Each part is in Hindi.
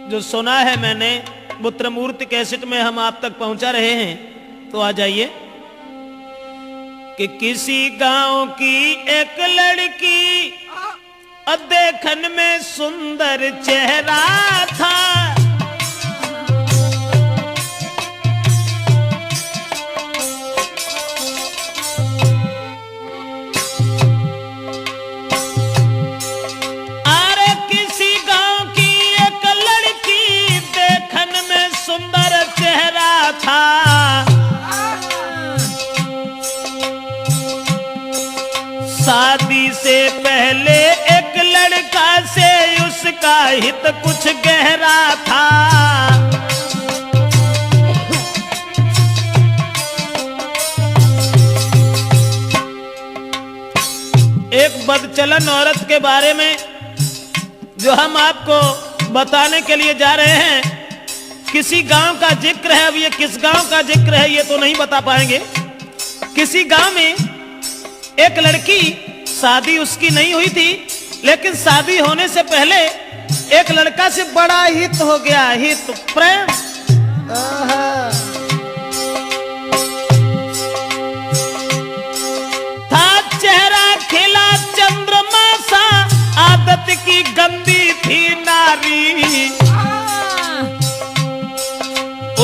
जो सुना है मैंने वो त्रिमूर्ति कैसेट में हम आप तक पहुंचा रहे हैं। तो आ जाइए कि किसी गांव की एक लड़की देखन में सुंदर चेहरा था। शादी से पहले एक लड़का से उसका हित कुछ गहरा था। एक बदचलन औरत के बारे में जो हम आपको बताने के लिए जा रहे हैं, किसी गांव का जिक्र है। अब ये किस गांव का जिक्र है ये तो नहीं बता पाएंगे। किसी गांव में एक लड़की, शादी उसकी नहीं हुई थी, लेकिन शादी होने से पहले एक लड़का से बड़ा हित हो गया, हित प्रेम। था चेहरा खिला चंद्रमा सा, आदत की गंदी थी नारी।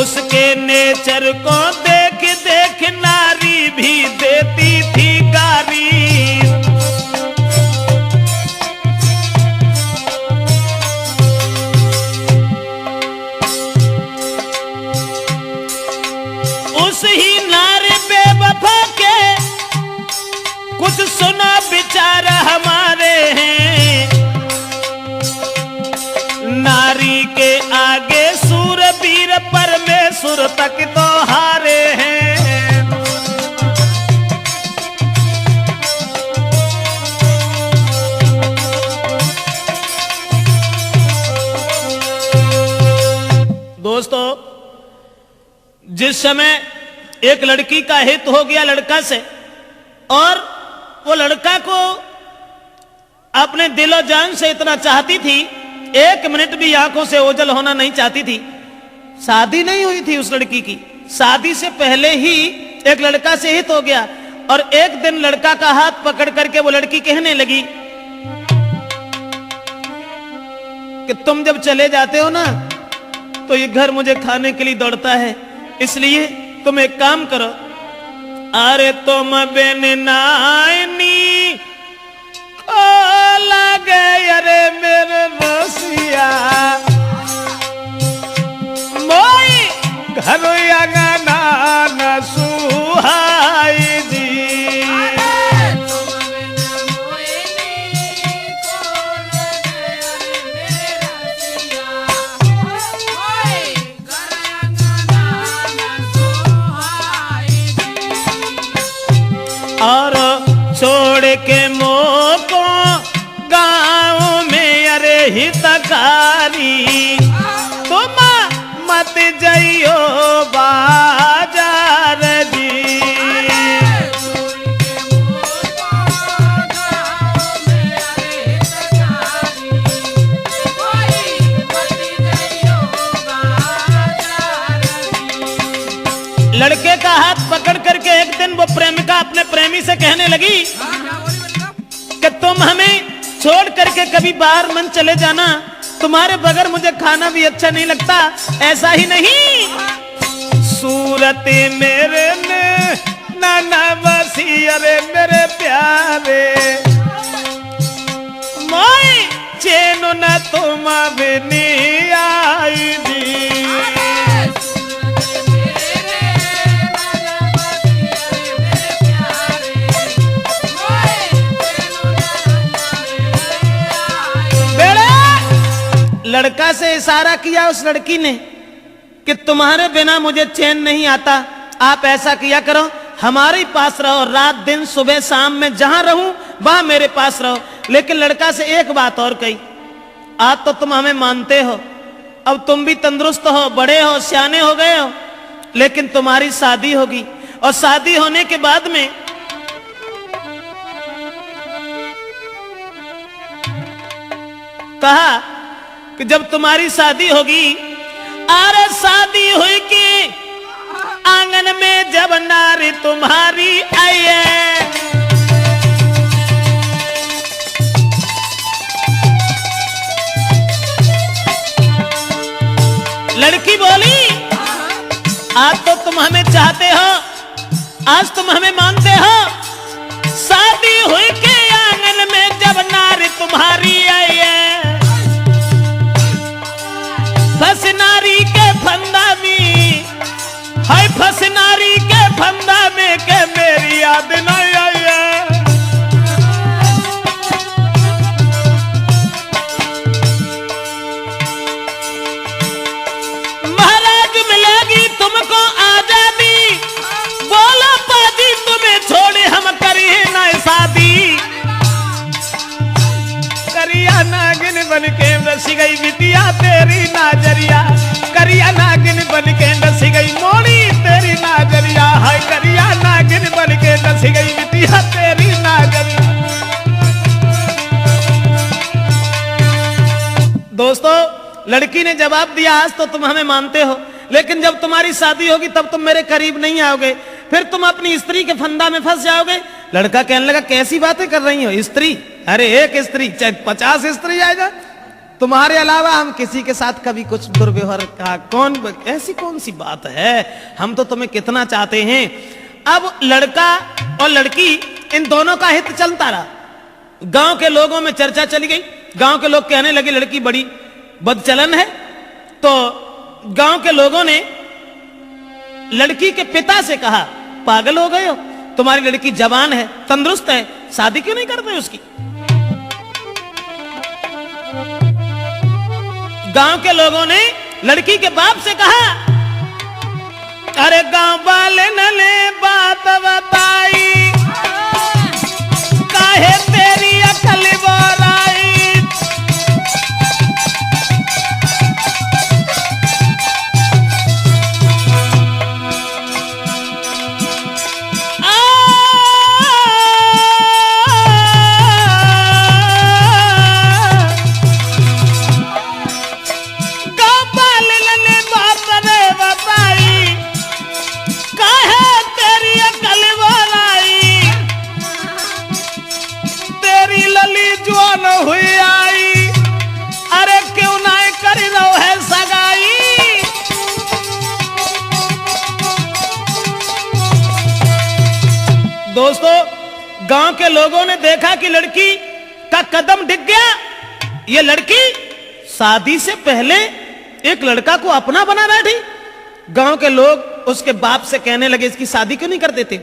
उसके नेचर को देख देख नारी भी देती थी गारी। उस ही नारी बेवफा के कुछ सुना विचार हमारे हैं। नारी के आगे सूरवीर परमेश्वर तक तो हारे हैं। दोस्तों, जिस समय एक लड़की का हित हो गया लड़का से, और वो लड़का को अपने दिलो जान से इतना चाहती थी, एक मिनट भी आंखों से ओझल होना नहीं चाहती थी। शादी नहीं हुई थी उस लड़की की, शादी से पहले ही एक लड़का से हित हो गया। और एक दिन लड़का का हाथ पकड़ करके वो लड़की कहने लगी कि तुम जब चले जाते हो ना तो ये घर मुझे खाने के लिए दौड़ता है, इसलिए तुम एक काम करो, अरे तुम बिन नानी को लगे अरे मेरे रसिया, मोई घर अंगना न सुहाई दी। और छोड़ के मोको गाँव में अरे हितकारी, तुम मत जाइयो बाजार जी। लड़के का हाथ पकड़ करके एक दिन वो प्रेमिका अपने प्रेमी से कहने लगी कि तुम हमें छोड़ करके कभी बाहर मन चले जाना, तुम्हारे बगैर मुझे खाना भी अच्छा नहीं लगता। ऐसा ही नहीं, सूरत मेरे ने नाना बसी अरे मेरे प्यारे, मोई चैन न तुम भी नहीं आई दी। लड़का से इशारा किया उस लड़की ने कि तुम्हारे बिना मुझे चैन नहीं आता, आप ऐसा किया करो, हमारे पास रहो, रात दिन सुबह शाम में जहां रहूं वहां मेरे पास रहो। लेकिन लड़का से एक बात और कही, आज तो तुम हमें मानते हो, अब तुम भी तंदुरुस्त हो, बड़े हो, सियाने हो गए हो, लेकिन तुम्हारी शादी होगी, और शादी होने के बाद में कहा कि जब तुम्हारी शादी होगी, अरे शादी हुई कि आंगन में जब नारी तुम्हारी आई है, लड़की बोली आज तो तुम हमें चाहते हो, आज तुम हमें मानते हो, शादी हुई के आंगन में जब नारी तुम्हारी आई है, फंस नारी के फंदा में, हाय फंस नारी के फंदा में के मेरी याद नहीं आई है। महाराज मिलेगी तुमको आजादी, बोला पाजी तुम्हें छोड़े हम करिए ना शादी, करिया नागिन बन के रसी गई बिटिया तेरी नाजरिया, करिया नागिन बन के रसी गई मोड़ी तेरी नाजरिया, हाय करिया नागिन बन के रसी गई बिटिया तेरी नाजरिया। दोस्तों, लड़की ने जवाब दिया आज तो तुम हमें मानते हो, लेकिन जब तुम्हारी शादी होगी तब तुम मेरे करीब नहीं आओगे, फिर तुम अपनी स्त्री के फंदा में फंस जाओगे। लड़का कहने लगा कैसी बातें कर रही हो, स्त्री? अरे एक स्त्री चाहे 50 स्त्री आएगा, तुम्हारे अलावा हम किसी के साथ कभी कुछ दुर्व्यवहार का ऐसी कौन सी बात है, हम तो तुम्हें कितना चाहते हैं। अब लड़का और लड़की इन दोनों का हित चलता रहा, गांव के लोगों में चर्चा चली गई, गांव के लोग कहने लगे लड़की बड़ी बदचलन है, तो गांव के लोगों ने लड़की के पिता से कहा पागल हो गए हो, तुम्हारी लड़की जवान है, तंदुरुस्त है, शादी क्यों नहीं करते उसकी। गांव के लोगों ने लड़की के बाप से कहा अरे गांव वाले ने बात बताई, काहे तेरी अकल बोराई, हुई आई, अरे क्यों ना कर रहो है सगाई। दोस्तों, गांव के लोगों ने देखा कि लड़की का कदम डिग गया, ये लड़की शादी से पहले एक लड़का को अपना बना बैठी। गांव के लोग उसके बाप से कहने लगे इसकी शादी क्यों नहीं कर देते।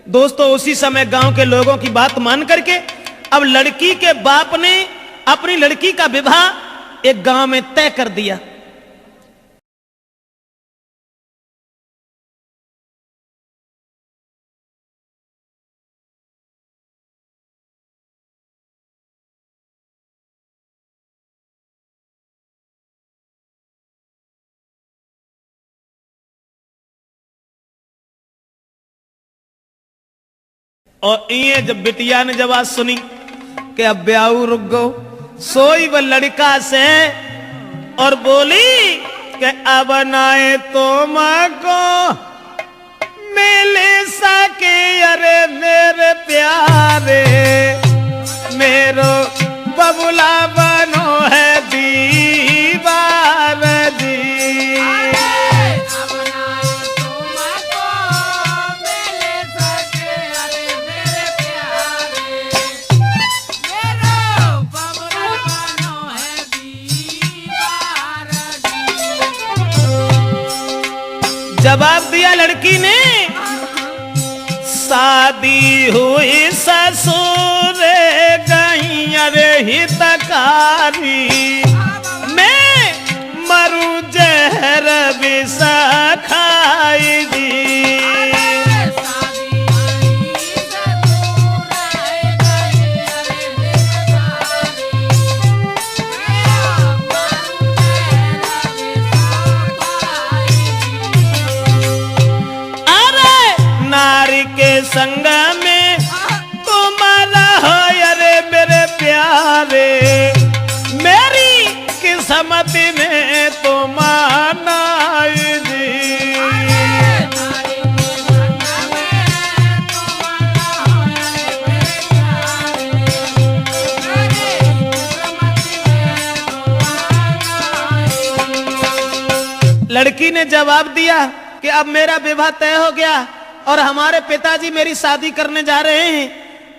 दोस्तों, उसी समय गांव के लोगों की बात मान करके अब लड़की के बाप ने अपनी लड़की का विवाह एक गांव में तय कर दिया। और ये जब बिटिया ने जब आज सुनी कि अब ब्याह रुक गो, सोई वो लड़का से और बोली कि अब नाए तो मां को मिल सके, अरे मेरे प्यारे मेरो बबुला बनो है दीवार जी। जवाब दिया लड़की ने, शादी हुई ससुर गई अरे हितकारी, मैं मरू जहर विष खाई दी। संग में तुम्हारा हो अरे मेरे प्यारे, मेरी किस्मत रमती में तो मानाई जी। लड़की ने जवाब दिया कि अब मेरा विवाह तय हो गया और हमारे पिताजी मेरी शादी करने जा रहे हैं,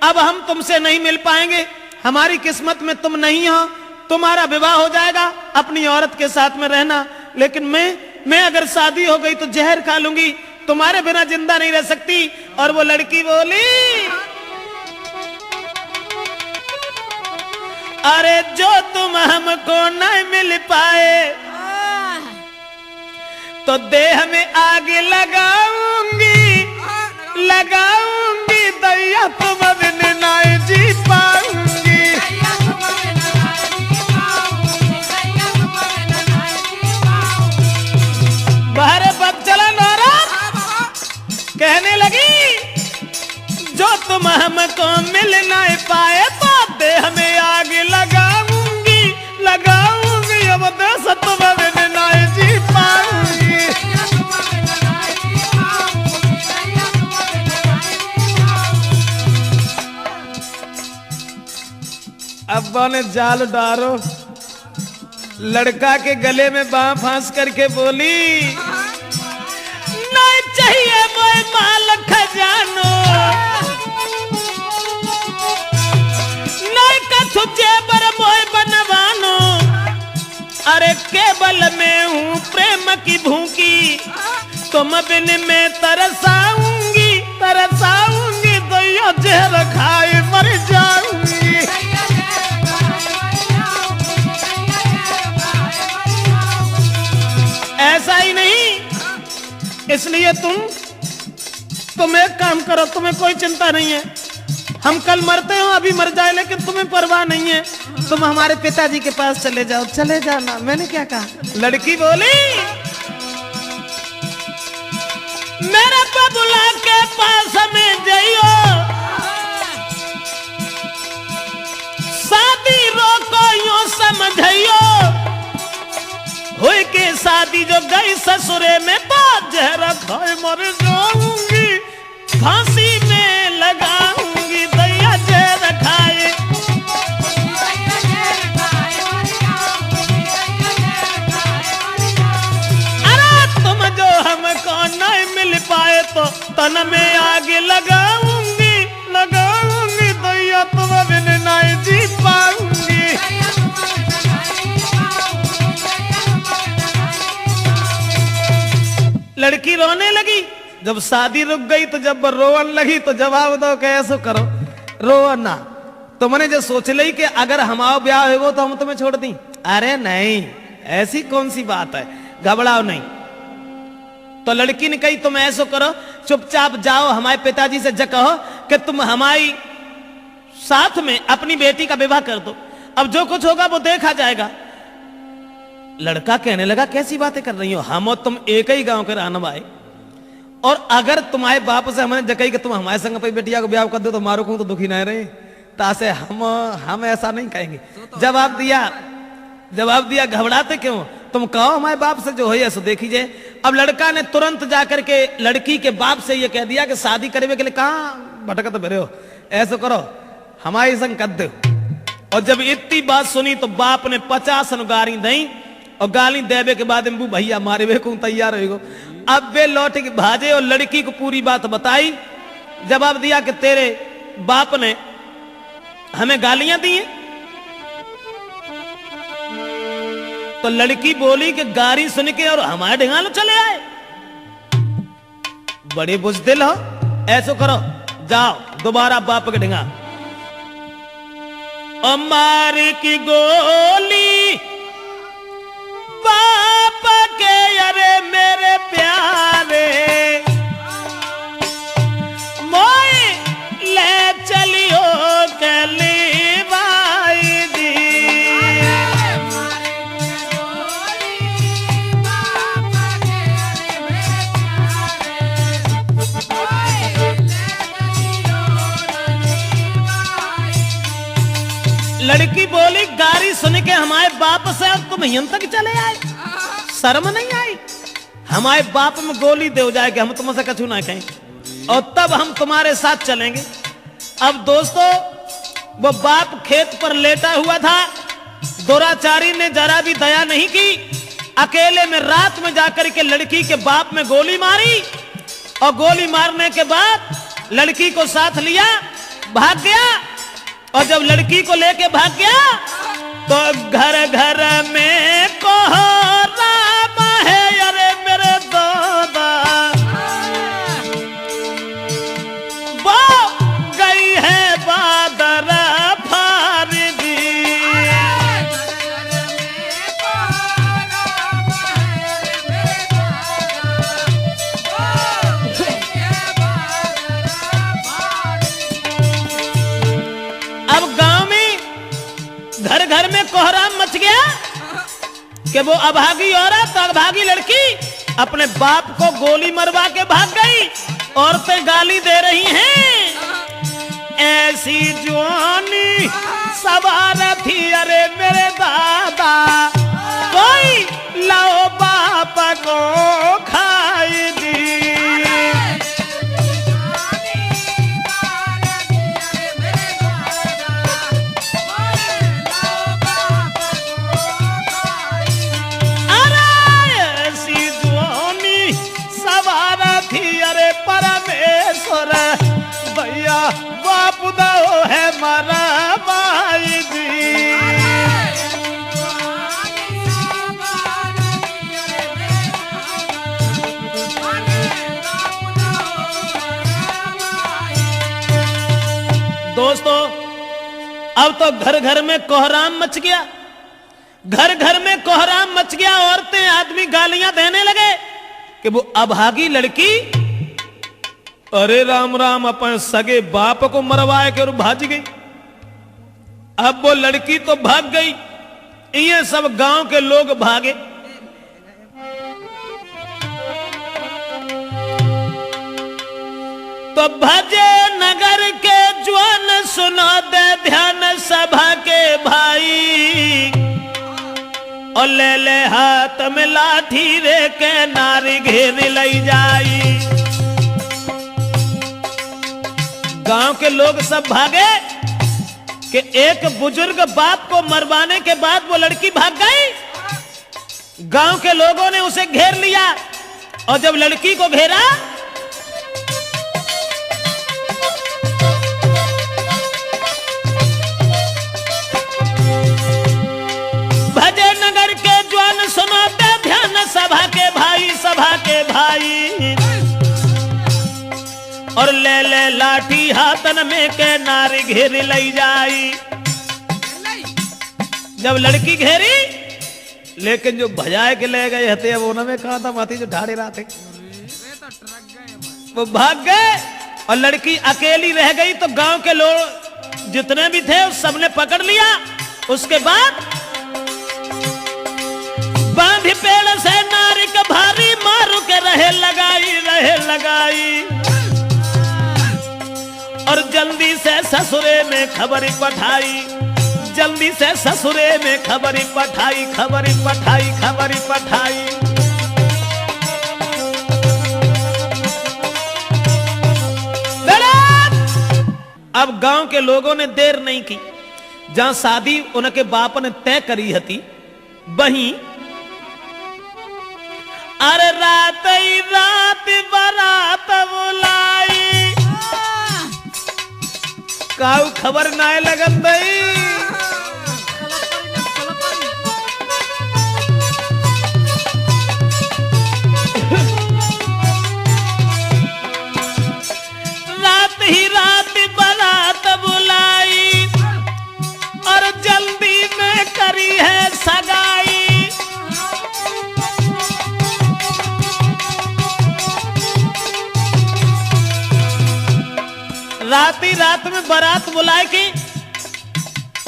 अब हम तुमसे नहीं मिल पाएंगे, हमारी किस्मत में तुम नहीं हो, तुम्हारा विवाह हो जाएगा, अपनी औरत के साथ में रहना, लेकिन मैं अगर शादी हो गई तो जहर खा लूंगी, तुम्हारे बिना जिंदा नहीं रह सकती। और वो लड़की बोली, अरे जो तुम हमको नहीं मिल पाए तो देह में आग लगाऊंगी, लगाऊंगी, दैया तुम बिन नहीं जी पाऊंगी। बाहर पग चला नारा कहने लगी, जो तुम हमको मिल नहीं पाए तो देह में आग लगाऊंगी, लगाऊंगी, अब देश तुम बिन नहीं जी पाऊंगी। अब्बा ने जाल डारो, लड़का के गले में बांह फांस करके बोली, नहीं चाहिए मोए माल खजानो, नहीं कछु जेबर मोए बनवानो, अरे केवल मैं हूँ प्रेम की भूखी, तुम बिन में तरसाऊंगी, तरसाऊंगी, दैया जहर खाए मर जाऊंगी। ऐसा ही नहीं, इसलिए तुम एक काम करो, तुम्हें कोई चिंता नहीं है, हम कल मरते हो, अभी मर जाए, लेकिन तुम्हें परवाह नहीं है, तुम हमारे पिताजी के पास चले जाओ, चले जाना। मैंने क्या कहा? लड़की बोली, मेरे बबुला के पास में जाइयो, शादी रोको यूं समझियो, हुई के शादी जो गई ससुरे में तो जहर खाए मर जाऊंगी, फांसी में लगाऊंगी, दैया जहर खाए। अरे तुम जो हमको नहीं मिल पाए तो तन में आग लगाऊंगी, लगाऊंगी, दैया तुम बिन नहीं जी पाऊंगी। लड़की रोने लगी, जब शादी रुक गई तो जब रोवन लगी तो जवाब दो कैसे करो, रो ना, तुमने जो सोच ली कि अगर हमारा ब्याह हो तो हम तुम्हें छोड़ दी, अरे नहीं, ऐसी कौन सी बात है, घबराओ नहीं। तो लड़की ने कही तुम ऐसा करो, चुपचाप जाओ हमारे पिताजी से कहो कि तुम हमारी साथ में अपनी बेटी का विवाह कर दो, अब जो कुछ होगा वो देखा जाएगा। लड़का कहने लगा कैसी बातें कर रही हो, हम और तुम एक ही गांव के रहने वाले, और अगर तुम्हारे बाप से हमने जकई कि तुम हमारे संग अपनी बेटिया को ब्याह कर दो तो मारो को तो दुखी नहीं रहे, तासे हम ऐसा नहीं कहेंगे। जवाब दिया घबराते क्यों, तुम कहो हमारे बाप से जो है सो देखी जाए। अब लड़का ने तुरंत जाकर के लड़की के बाप से ये कह दिया कि शादी करने के लिए कहाँ भटकत भरे हो, ऐसा करो हमारे संग कर दो। और जब इतनी बात सुनी तो बाप ने 50 गाली दी, और गाली देवे के बाद भैया मारे वे को तैयार हो। अब वे लौट के भाजे और लड़की को पूरी बात बताई, जवाब दिया कि तेरे बाप ने हमें गालियां दी हैं। तो लड़की बोली कि गाली सुन के और हमारे ढिंगालो चले आए, बड़े बुजदिल हो, ऐसो करो जाओ दोबारा बाप के ढिंगा और मार की गोली बाप के, अरे मेरे प्यारे मोए ले चलियो कली भाई जी। लड़की बोली गाली सुन के बाप से और तुम यहां तक चले आए, शर्म नहीं आई? हमारे बाप में गोली दे जाए कि हम तुमसे कछु ना कहें और तब हम तुम्हारे साथ चलेंगे। अब दोस्तों वो बाप खेत पर लेटा हुआ था, दुराचारी ने जरा भी दया नहीं की, अकेले में रात में जाकर के लड़की के बाप में गोली मारी और गोली मारने के बाद लड़की को साथ लिया, भाग गया। और जब लड़की को लेके भाग गया तो घर घर में कोहराम है, अरे मेरे दादा वो गई है बादर फारदी। अब गांव में घर घर में कोहराम मच गया कि वो अभागी औरत, अभागी लड़की अपने बाप को गोली मरवा के भाग गई। औरतें गाली दे रही हैं, ऐसी जवानी सवार थी, अरे मेरे दादा कोई लाओ बाप को खाई दी। परमेश्वर भैया बाप दो है मारा माई दी। दोस्तों अब तो घर घर में कोहराम मच गया, घर घर में कोहराम मच गया। औरतें आदमी गालियां देने लगे कि वो अभागी लड़की, अरे राम राम, अपन सगे बाप को मरवाए के और भाज गई। अब वो लड़की तो भाग गई, ये सब गांव के लोग भागे। तो भजे नगर के ज्वान सुनो दे ध्यान सभा के भाई, और ले ले हाथ में लाठी रे के नारी घेर लई जाई। गांव के लोग सब भागे कि एक बुजुर्ग बाप को मरवाने के बाद वो लड़की भाग गई। गांव के लोगों ने उसे घेर लिया और जब लड़की को घेरा भजे नगर के ज्वान सुनाते ध्यान सभा के भाई, सभा के भाई, और ले ले लाठी हाथन में के नारी घेर लई जाई। जब लड़की घेरी, लेकिन जो भजाए के ले गए हते वो में कहा था माथी जो ढाड़े रहा थे वो भाग गए और लड़की अकेली रह गई। तो गांव के लोग जितने भी थे उस सबने पकड़ लिया। उसके बाद बांधी पेड़ से नारी का भारी मारू के रहे लगाई और जल्दी से ससुरे में खबरी पठाई, जल्दी से ससुरे में खबरी पठाई। अब गांव के लोगों ने देर नहीं की, जहां शादी उनके बाप ने तय करी थी वहीं अरे रात ही रात बारात बुलाई, काऊ खबर ना लगन दई। रात ही रात बारात बुलाई और जल्दी में करी है सगाई। रात में बारात बुलाए कि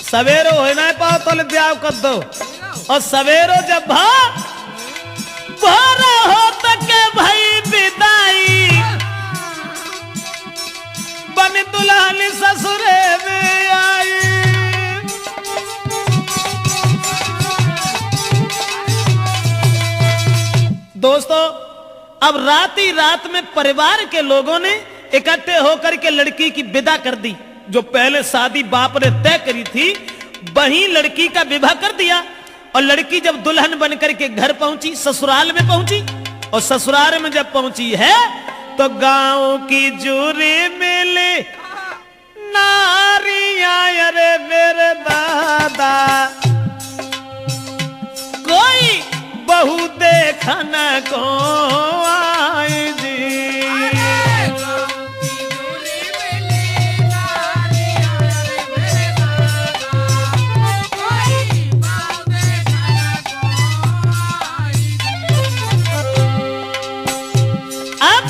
सवेरो हो ना पाओ तो ब्याह कर दो, और सवेरो जब भोर हो तक भाई विदाई, बन दुल्हन ससुरे में आई। दोस्तों, अब रात ही रात में परिवार के लोगों ने इकट्ठे होकर के लड़की की विदा कर दी। जो पहले शादी बाप ने तय करी थी, वहीं लड़की का विवाह कर दिया। और लड़की जब दुल्हन बनकर के घर पहुंची, ससुराल में पहुंची, और ससुराल में जब पहुंची है तो गांव की जूरी मिली नारियां, अरे मेरे दादा कोई बहू देखन को आई जी। अब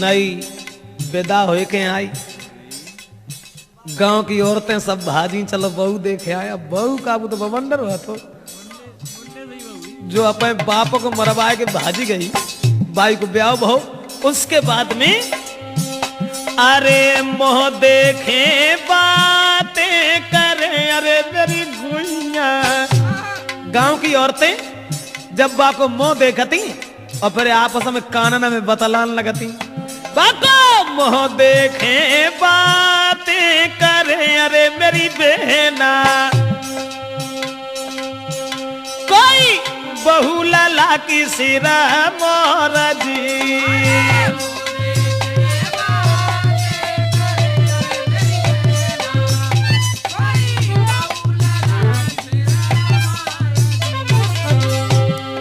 नई विदा होए के आई, गांव की औरतें सब भाजी चलो बहू देखे आए। अब बहू का वो तो बवंडर हुआ, तो जो अपने बाप को मरवाए के भाजी गई, भाई को ब्याह बहू। उसके बाद में अरे मोह देखे बातें करे, अरे मेरी गुइया। गांव की औरतें जब बा को मोह देखती और फिर आपस में कानना में बतलान लगती, बाको मोह देखे बातें करे, अरे मेरी बहना कोई बहू लाला की सिरा मोरा जी।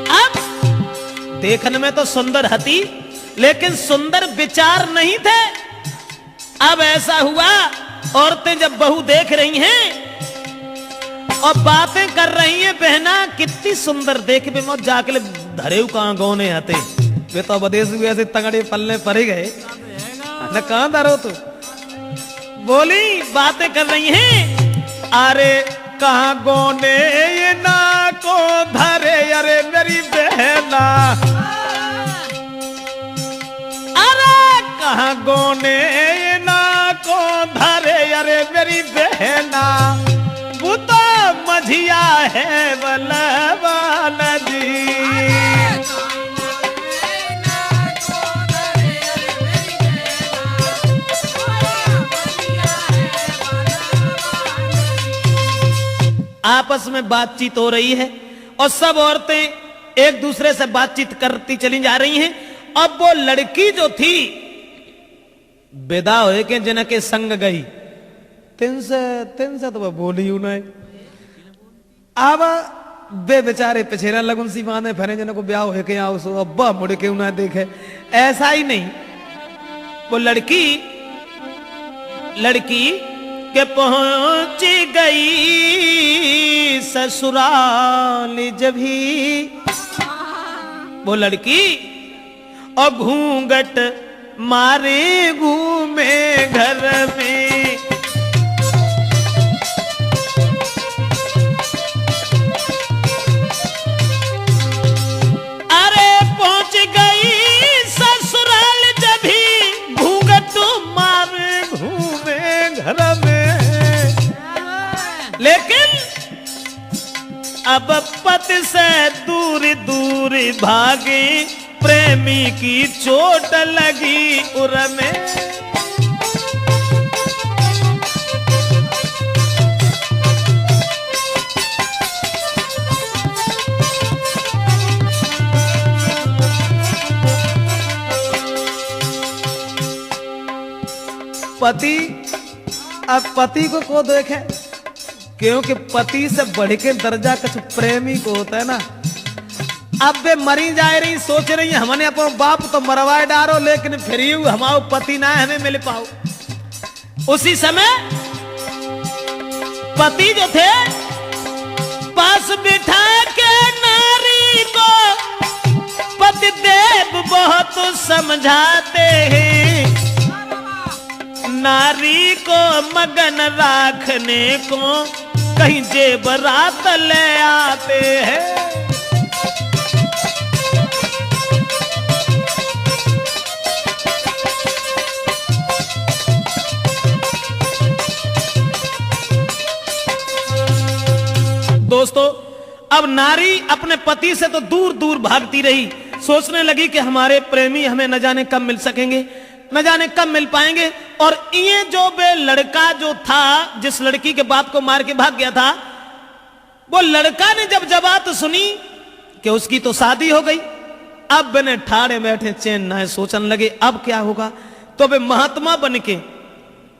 अब देखने में तो सुंदर हती, लेकिन सुंदर विचार नहीं थे। अब ऐसा हुआ, औरतें जब बहू देख रही हैं और बातें कर रही हैं, बहना कितनी सुंदर देख भी मत जाके धरे कहां गौने आते, वे तो विदेश हुए ऐसे तगड़े पल्ले पड़े गए न, कहां धरो तो बोली बातें कर रही हैं। अरे कहां गौने ये ना को धरे, अरे मेरी बहना कहां गोने ना को धरे, अरे मेरी बहना वो तो मझिया है बलवान जी। आपस में बातचीत हो रही है और सब औरतें एक दूसरे से बातचीत करती चली जा रही हैं। अब वो लड़की जो थी विदा होए के जिनके संग गई, तिन से तो वह बोली हूं नहीं। अब बे बेचारे पिछेरा लगुन सी माने फरे जन को ब्याह होए के आओ सो अब्बा मुड़ के उन्हें देखे, ऐसा ही नहीं। वो लड़की के पहुंची गई ससुराल, जब ही वो लड़की और घूंघट मारे घूमे घर में। अरे पहुंच गई ससुराल, जब ही घूंघट मारे घूमे घर में। लेकिन अब पति से दूर दूर भागे, प्रेमी की चोट लगी उर में। पति अब पति को देखे, क्योंकि पति से बढ़ के दर्जा कुछ प्रेमी को होता है ना। अब वे मरी जा रही, सोच रही है हमने अपना बाप तो मरवाए डारो, लेकिन फिर हमारा पति ना हमें मिल पाओ। उसी समय पति जो थे पास बिठा के नारी को पति देव बहुत समझाते हैं, नारी को मगन रखने को कहीं जेबरात ले आते हैं। दोस्तों अब नारी अपने पति से तो दूर दूर भागती रही, सोचने लगी कि हमारे प्रेमी हमें न जाने कब मिल सकेंगे, न जाने कब मिल पाएंगे। और ये जो बे लड़का जो था, जिस लड़की के बाप को मार के भाग गया था, वो लड़का ने जब बात सुनी कि उसकी तो शादी हो गई, अब बने ठाड़े बैठे चैन ना है, सोचने लगे अब क्या होगा। तो वे महात्मा बन के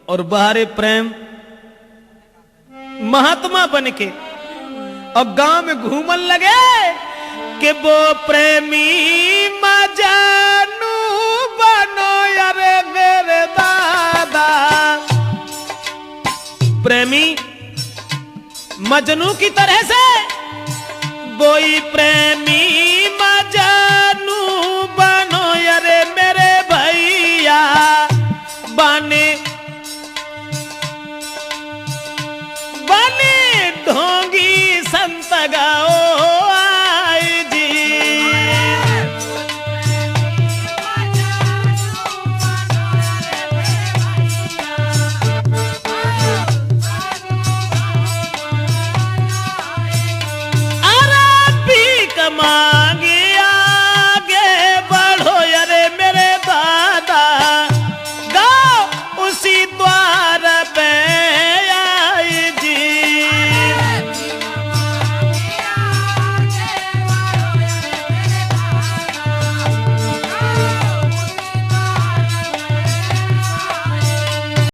और बाहरे प्रेम महात्मा बन के और गांव में घूमन लगे कि वो प्रेमी मजनू बनो यारे मेरे दादा। प्रेमी मजनू की तरह से वही प्रेमी मजनू बनो यारे मेरे भैया। बने बने ढोंगी संत गाओ